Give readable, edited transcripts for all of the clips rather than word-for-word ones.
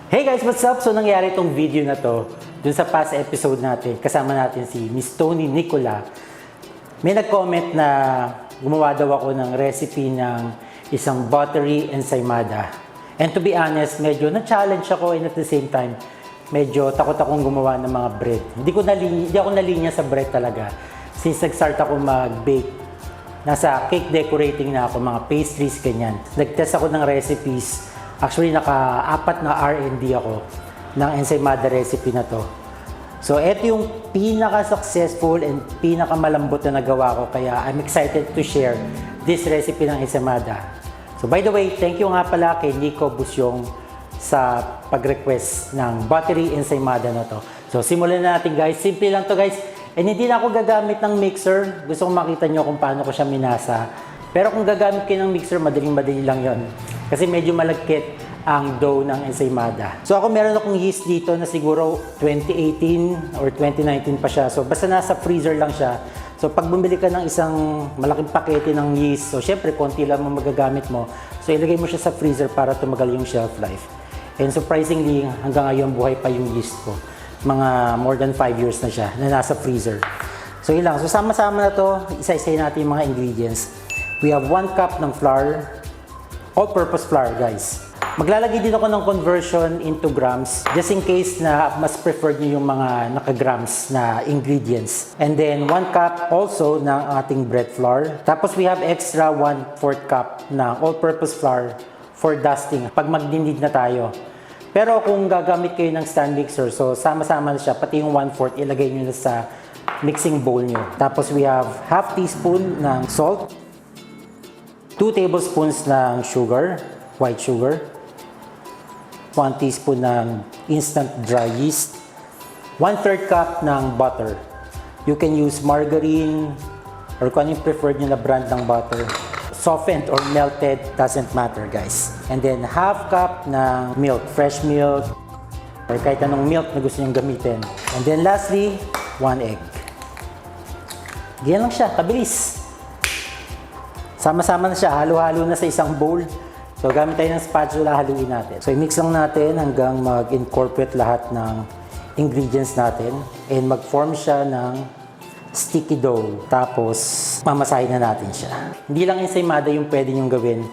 Hey guys, what's up? So nangyari itong video na to dun sa past episode natin. Kasama natin si Miss Tony Nicola. May nag-comment na gumawa daw ako ng recipe ng isang buttery ensaymada. And to be honest, medyo na-challenge ako and at the same time, medyo takot akong gumawa ng mga bread. Hindi ako nalinya sa bread talaga. Since nag-start ako mag-bake, nasa cake decorating na ako, mga pastries, ganyan. Nag-test ako ng recipes. Actually, naka-4 na R&D ako ng ensaymada recipe na to. So, ito yung pinaka-successful and pinaka-malambot na nagawa ko. Kaya, I'm excited to share this recipe ng ensaymada. So, by the way, thank you nga pala kay Nico Busyong sa pag-request ng buttery ensaymada na to. So, simulan na natin guys. Simple lang to guys. And hindi na ako gagamit ng mixer. Gusto kong makita nyo kung paano ko siya minasa. Pero kung gagamit kayo ng mixer, madaling-madali lang yon. Kasi medyo malagkit ang dough ng ensaymada. So ako meron akong yeast dito na siguro 2018 or 2019 pa siya. So basta nasa freezer lang siya. So pag bumili ka ng isang malaking pakete ng yeast, so syempre konti lang mo magagamit mo. So ilagay mo siya sa freezer para tumagal yung shelf life. And surprisingly, hanggang ngayon buhay pa yung yeast ko. Mga more than 5 years na siya na nasa freezer. So yun lang. So sama-sama na to, isa-isahin natin yung mga ingredients. We have 1 cup ng flour, all-purpose flour guys. Maglalagay din ako ng conversion into grams just in case na mas preferred nyo yung mga naka-grams na ingredients. And then 1 cup also ng ating bread flour. Tapos we have extra 1/4 cup na all-purpose flour for dusting pag magdinid na tayo. Pero kung gagamit kayo ng stand mixer, so sama-sama na siya, pati yung 1/4 ilagay nyo na sa mixing bowl nyo. Tapos we have half teaspoon ng salt, 2 tablespoons ng sugar, white sugar, 1 teaspoon ng instant dry yeast, 1/3 cup ng butter. You can use margarine or kung ano yung preferred nyo na brand ng butter. Softened or melted, doesn't matter guys. And then half cup ng milk, fresh milk, or kahit anong milk na gusto nyo gamitin. And then lastly, 1 egg. Ganyan lang siya, kabilis. Sama-sama na siya, halo-halo na sa isang bowl. So, gamit tayo ng spatula, haluin natin. So, i-mix lang natin hanggang mag-incorporate lahat ng ingredients natin and mag-form siya ng sticky dough. Tapos, mamasahin na natin siya. Hindi lang ensaymada yung pwede nyo gawin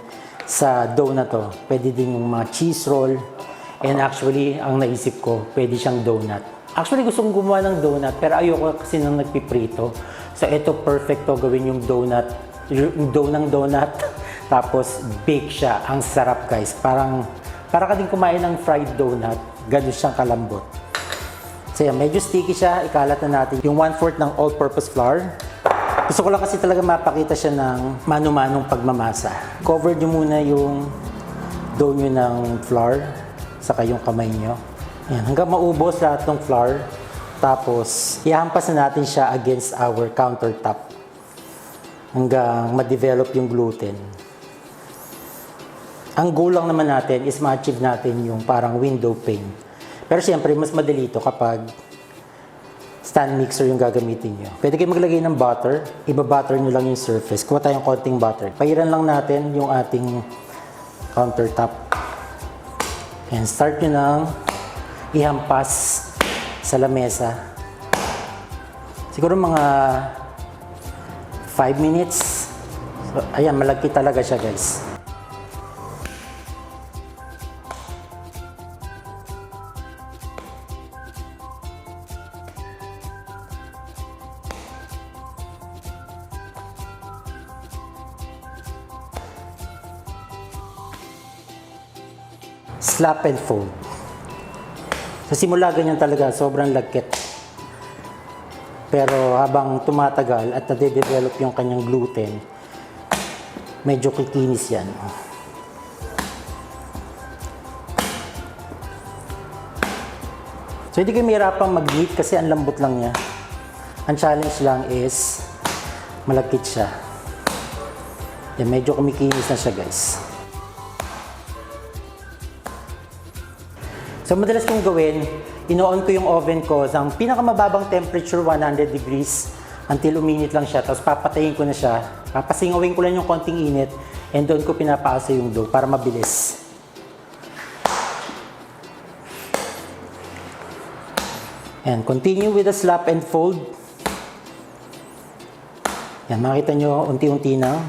sa dough na to. Pwede din yung mga cheese roll. And actually, ang naisip ko, pwede siyang donut. Actually, gusto kong gumawa ng donut, pero ayoko kasi nang nagpiprito. So, ito perfect to gawin yung donut. Yung dough ng donut, tapos bake siya. Ang sarap guys. Para ka din kumain ng fried donut. Ganun siyang kalambot. So yan, medyo sticky siya. Ikalat na natin yung 1/4 ng all-purpose flour. Gusto ko lang kasi talaga mapakita siya ng mano-manong pagmamasa. Cover nyo muna yung dough nyo ng flour, saka yung kamay nyo. Yan, hanggang maubos lahat ng flour. Tapos, ihampas na natin siya against our countertop hanggang ma-develop yung gluten. Ang goal lang naman natin is ma-achieve natin yung parang window pane. Pero siyempre, mas madali ito kapag stand mixer yung gagamitin nyo. Pwede kayo maglagay ng butter, iba-butter nyo lang yung surface. Kuha tayong konting butter. Pahiran lang natin yung ating countertop. And start nyo nang ihampas sa lamesa. Siguro mga 5 minutes. So, ayan, malagkit talaga siya guys. Slap and fold. Sa simula ganyan talaga, sobrang lagkit. Pero habang tumatagal at nade-develop yung kanyang gluten, medyo kikinis yan. So hindi kayo mahirapang mag-knead kasi ang lambot lang niya. Ang challenge lang is malagkit siya. Yan, medyo kumikinis na siya guys. So madalas kong gawin, ino-on ko yung oven ko sa pinakamababang temperature, 100 degrees, until uminit lang siya. Tapos papatayin ko na siya. Papasingawin ko lang yung konting init and doon ko pinapaasa yung dough para mabilis. And continue with the slap and fold. Yan, makita nyo, unti-unti na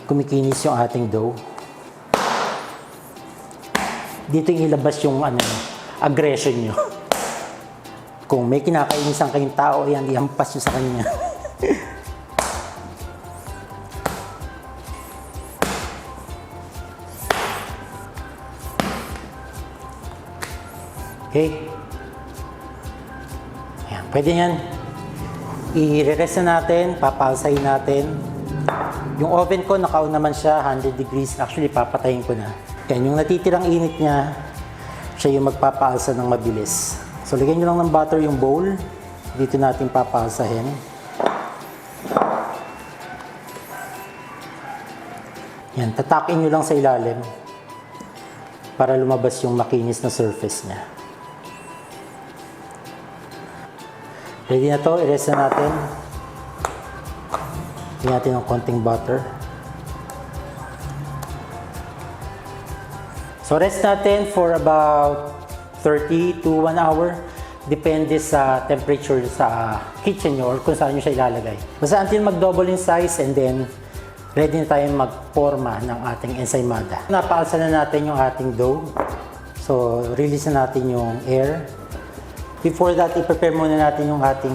kumikinis yung ating dough. Dito yung ilabas yung aggression nyo. Kung may kinakainisan kayong tao, yan, ihampas nyo sa kanya. Okay. Ayan, pwede yan. I-rest na natin, papalsahin natin. Yung oven ko, naka-on naman siya, 100 degrees. Actually, papatayin ko na. Yan, yung natitirang init niya, siya yung magpapaalsa ng mabilis. So, lagyan nyo lang ng butter yung bowl. Dito natin papaalsahin. Yan, tatakin nyo lang sa ilalim para lumabas yung makinis na surface niya. Ready na to, i-rest na natin. Lagyan natin ng konting butter. So rest natin for about 30 to 1 hour. Depende sa temperature sa kitchen nyo or kung saan nyo siya ilalagay. Basta until mag-double in size and then ready na tayong magporma ng ating ensaymada. Napaalsa na natin yung ating dough. So release na natin yung air. Before that, i-prepare muna natin yung ating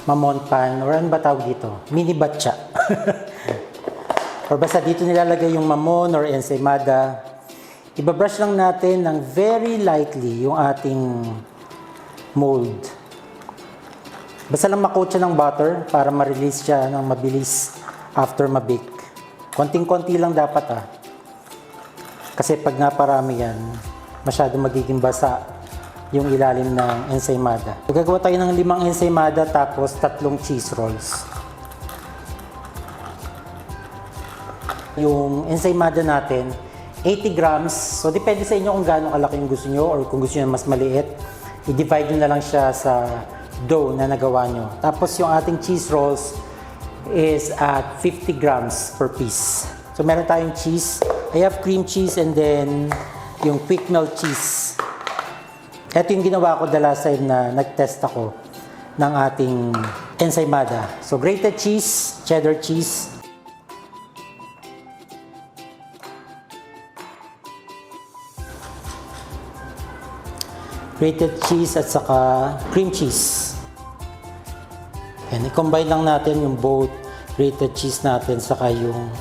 mamon pan, or ano ba tawag dito? Mini batcha. Or basta dito nilalagay yung mamon or ensaymada. Ibabrush lang natin ng very lightly yung ating mold. Basta lang makoat siya ng butter para ma-release siya ng mabilis after ma-bake. Konting-konti lang dapat Kasi pag naparami yan, masyado magiging basa yung ilalim ng ensaymada. So, gagawa tayo ng 5 ensaymada tapos 3 cheese rolls. Yung ensaymada natin, 80 grams. So, depende sa inyo kung gaano kalaki yung gusto nyo or kung gusto nyo mas maliit. I-divide nyo na lang siya sa dough na nagawa nyo. Tapos yung ating cheese rolls is at 50 grams per piece. So, meron tayong cheese. I have cream cheese and then yung quick melt cheese. Ito yung ginawa ko the last time na nag-test ako ng ating ensaymada. So, grated cheese, cheddar cheese. Grated cheese at saka cream cheese. Yan, i-combine lang natin yung both grated cheese natin saka yung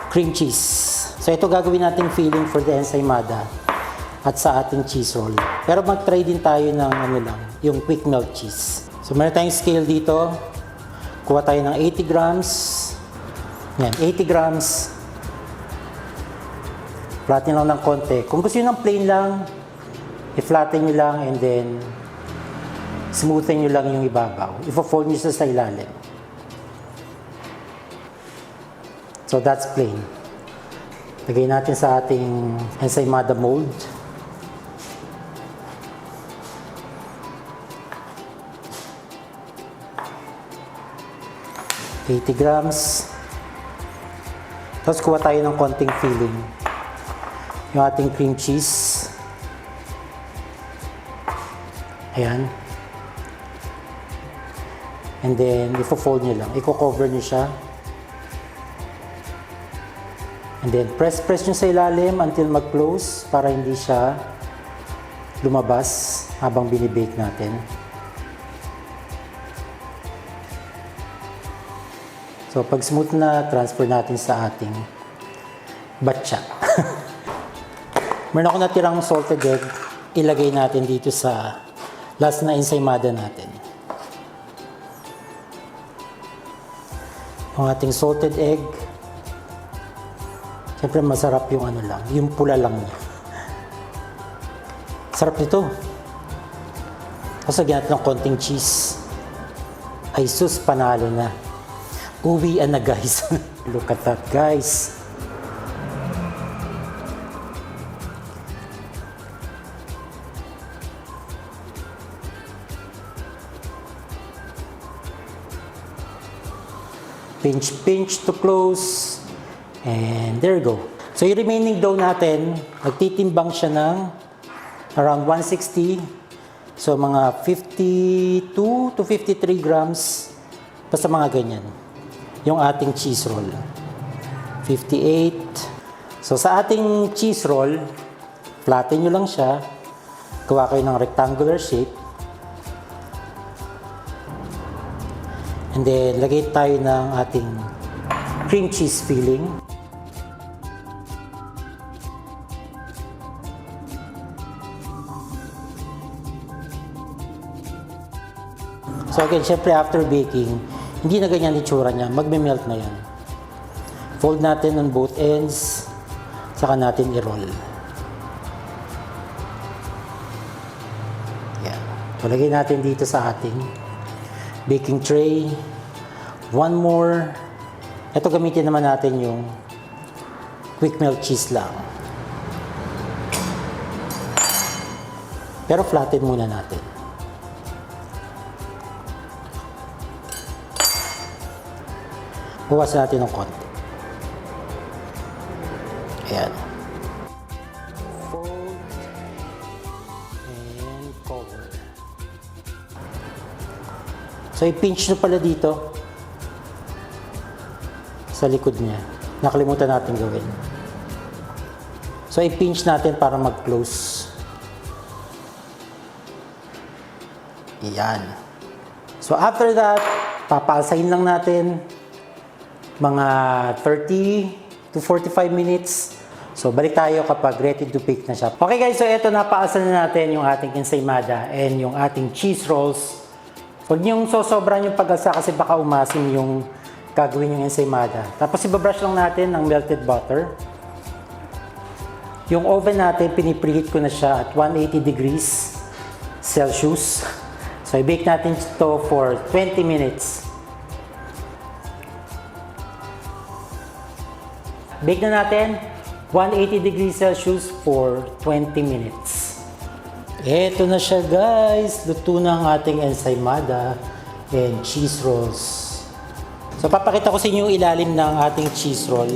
cream cheese. So, ito gagawin natin filling for the ensaymada at sa ating cheese roll. Pero mag-try din tayo ng yung quick melt cheese. So, meron tayong scale dito. Kuha tayo ng 80 grams. Yan, 80 grams. Flatten lang ng konti. Kung gusto nyo ng plain lang, i-flatten nyo lang and then smoothen nyo lang yung ibabaw. Ifo-fold nyo sa ilalim. So, that's plain. Lagay natin sa ating ensaymada mold. $80 grams. Tapos kuha tayo ng konting filling. Yung ating cream cheese. Ayan. And then, ifo-fold nyo lang. Iko-cover nyo siya. And then, press nyo sa ilalim until mag-close para hindi siya lumabas habang binibake natin. So, pag smooth na, transfer natin sa ating batcha. Meron ako natirang salted egg. Ilagay natin dito sa last na ensaymada natin. Ang ating salted egg. Siyempre, masarap yung yung pula lang niya. Sarap nito. Tapos lagyan natin ng konting cheese. Ay sus, panalo na. Uwian na guys. Look at that guys. Pinch to close. And there you go. So yung remaining dough natin, nagtitimbang siya ng around 160 So, mga 52 to 53 grams. Basta mga ganyan. Yung ating cheese roll. 58. So, sa ating cheese roll, flatten nyo lang siya. Gawa kayo ng rectangular shape. And then, lagay tayo ng ating cream cheese filling. So again, syempre after baking, hindi na ganyan itsura niya, magme-melt na yan. Fold natin on both ends, saka natin i-roll. Yan. So lagay natin dito sa ating baking tray. One more. Ito gamitin naman natin yung quick melt cheese lang. Pero flatten muna natin. Buwasan natin ng konti. Ayan. Fold and cover. So, i-pinch nyo pala dito sa likod niya. Nakalimutan natin gawin. So, i-pinch natin para mag-close. Ayan. So, after that, papaalsahin lang natin mga 30 to 45 minutes. So, balik tayo kapag ready to bake na siya. Okay guys, so eto napaalsa na natin yung ating ensaymada and yung ating cheese rolls. Huwag niyong sosobran yung pag-alsa kasi baka umasim yung gagawin yung ensaymada. Tapos ibabrush lang natin ng melted butter. Yung oven natin, pinipreheat ko na siya at 180 degrees Celsius. So, i-bake natin ito for 20 minutes. Bake na natin 180 degrees Celsius for 20 minutes. Eto na siya guys. Luto na ang ating ensaymada and cheese rolls. So papakita ko sa inyo yung ilalim ng ating cheese roll.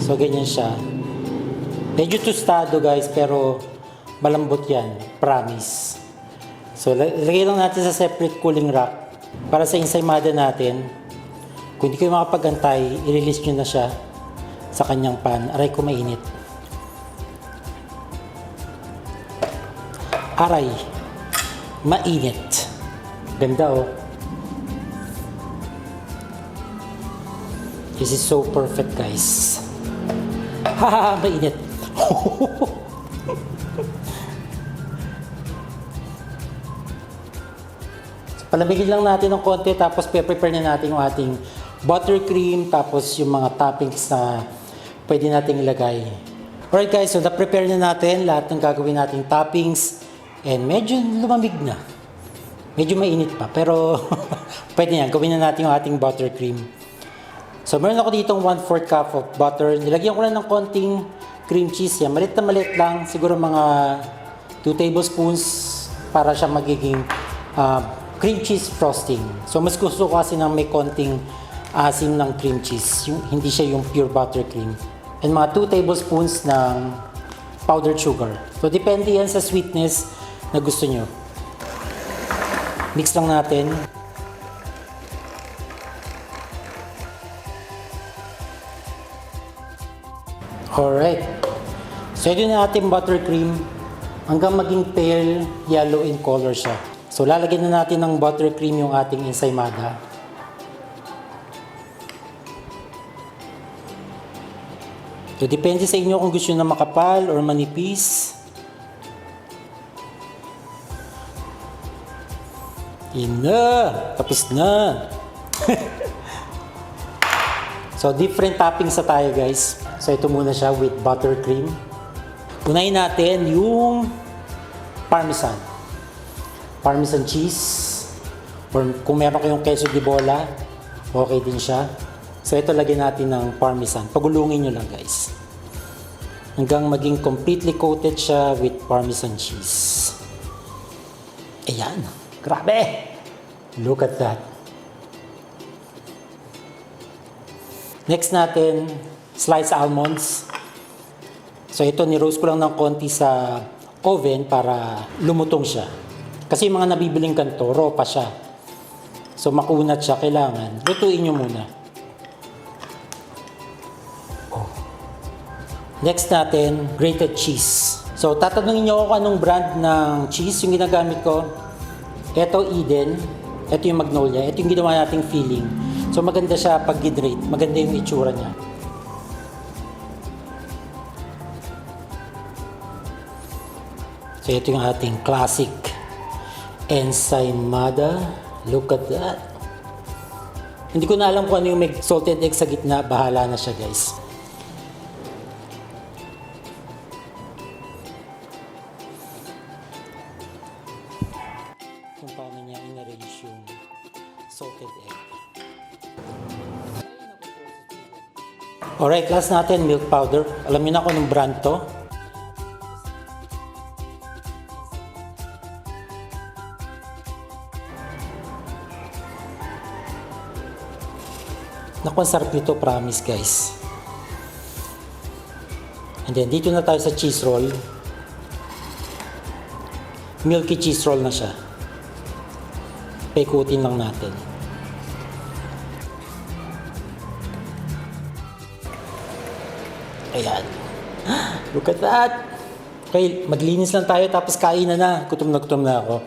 So ganyan siya. Medyo tostado guys pero malambot yan. Promise. So lagay lang natin sa separate cooling rack para sa ensaymada natin. Kung hindi kayo makapag-antay, i-release nyo na siya sa kanyang pan. Aray ko mainit. Aray. Mainit. Ganda oh. This is so perfect guys. Haha, mainit. Palamigin lang natin ng konti tapos prepare na natin yung ating buttercream tapos yung mga toppings na pwede nating ilagay. Alright guys, so na-prepare na natin lahat ng gagawin nating toppings and medyo lumamig na. Medyo mainit pa pero pwede yan. Gawin na natin yung ating buttercream. So meron ako ditong 1/4 cup of butter. Nilagyan ko na ng konting cream cheese yan. Malit na malit lang. Siguro mga 2 tablespoons para siya magiging cream cheese frosting. So mas gusto ko kasi ng may konting asim ng cream cheese. Hindi siya yung pure buttercream. And mga 2 tablespoons ng powdered sugar. So depende yan sa sweetness na gusto nyo. Mix lang natin. Alright. So ito na ating buttercream hanggang maging pale yellow in color siya. So lalagyan na natin ng buttercream yung ating ensaymada. So depende sa inyo kung gusto nyo na makapal or manipis. Yun na! Tapos na! So different toppings sa tayo guys. So ito muna siya with buttercream. Unahin natin yung parmesan. Parmesan cheese. Or kung meron kayong queso di bola, okay din siya. So ito lagyan natin ng parmesan. Pagulungin nyo lang guys. Hanggang maging completely coated siya with parmesan cheese. Ayan. Grabe! Look at that. Next natin, sliced almonds. So ito, ni-roast ko lang ng konti sa oven para lumutong siya. Kasi yung mga nabibiling ganito, raw pa siya. So makunat siya, kailangan lutuin nyo muna. Next natin, grated cheese. So tatanungin nyo ako kung anong brand ng cheese yung ginagamit ko. Ito Eden, ito yung Magnolia, ito yung ginawa nating filling. So maganda siya pag hydrate, maganda yung itsura niya. So ito yung ating classic ensaymada. Look at that. Hindi ko na alam kung ano yung may salted egg sa gitna. Bahala na siya guys. Kung paano niya in-arrange yung salted egg. Alright, last natin milk powder. Alam niyo na kung anong brand to. Naku, ang sarap nito, promise guys. And then, dito na tayo sa cheese roll. Milky cheese roll na siya. Paikutin lang natin. Ayan. Look at that! Okay, maglinis lang tayo tapos kain na. Gutom na ako.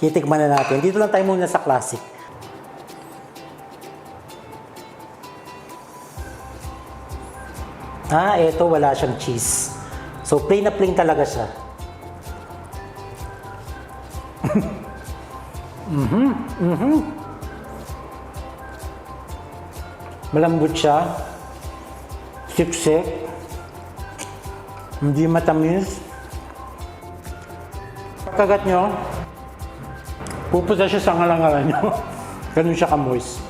Titikman na natin. Dito lang tayo muna sa classic. Eto wala siyang cheese. So plain na plain talaga siya. Malambot siya. Siksik. Hindi matamis. Pagkagat nyo, pupunta siya sa ngalangalan nyo. Ganun siya ka-moist.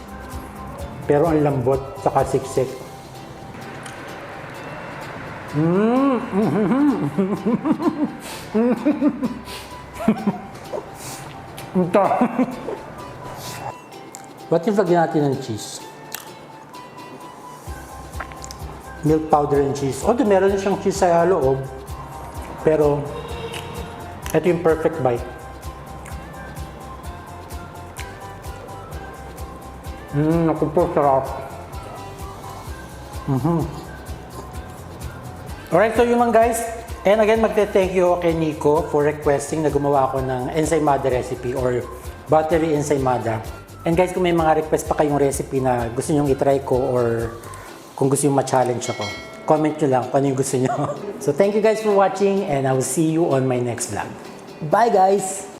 Pero ang lambot, saka siksik. Ito. What if lagyan natin ng cheese? Milk powder and cheese. Although meron siyang cheese sa loob. Pero, ito yung perfect bite. Naku po, sarap. Alright, so yun lang guys. And again, magte-thank you kay Nico for requesting na gumawa ako ng ensaymada recipe or buttery ensaymada. And guys, kung may mga request pa kayong recipe na gusto nyong itry ko or kung gusto nyong ma-challenge ako, comment nyo lang kung ano yung gusto nyo. So thank you guys for watching and I will see you on my next vlog. Bye guys!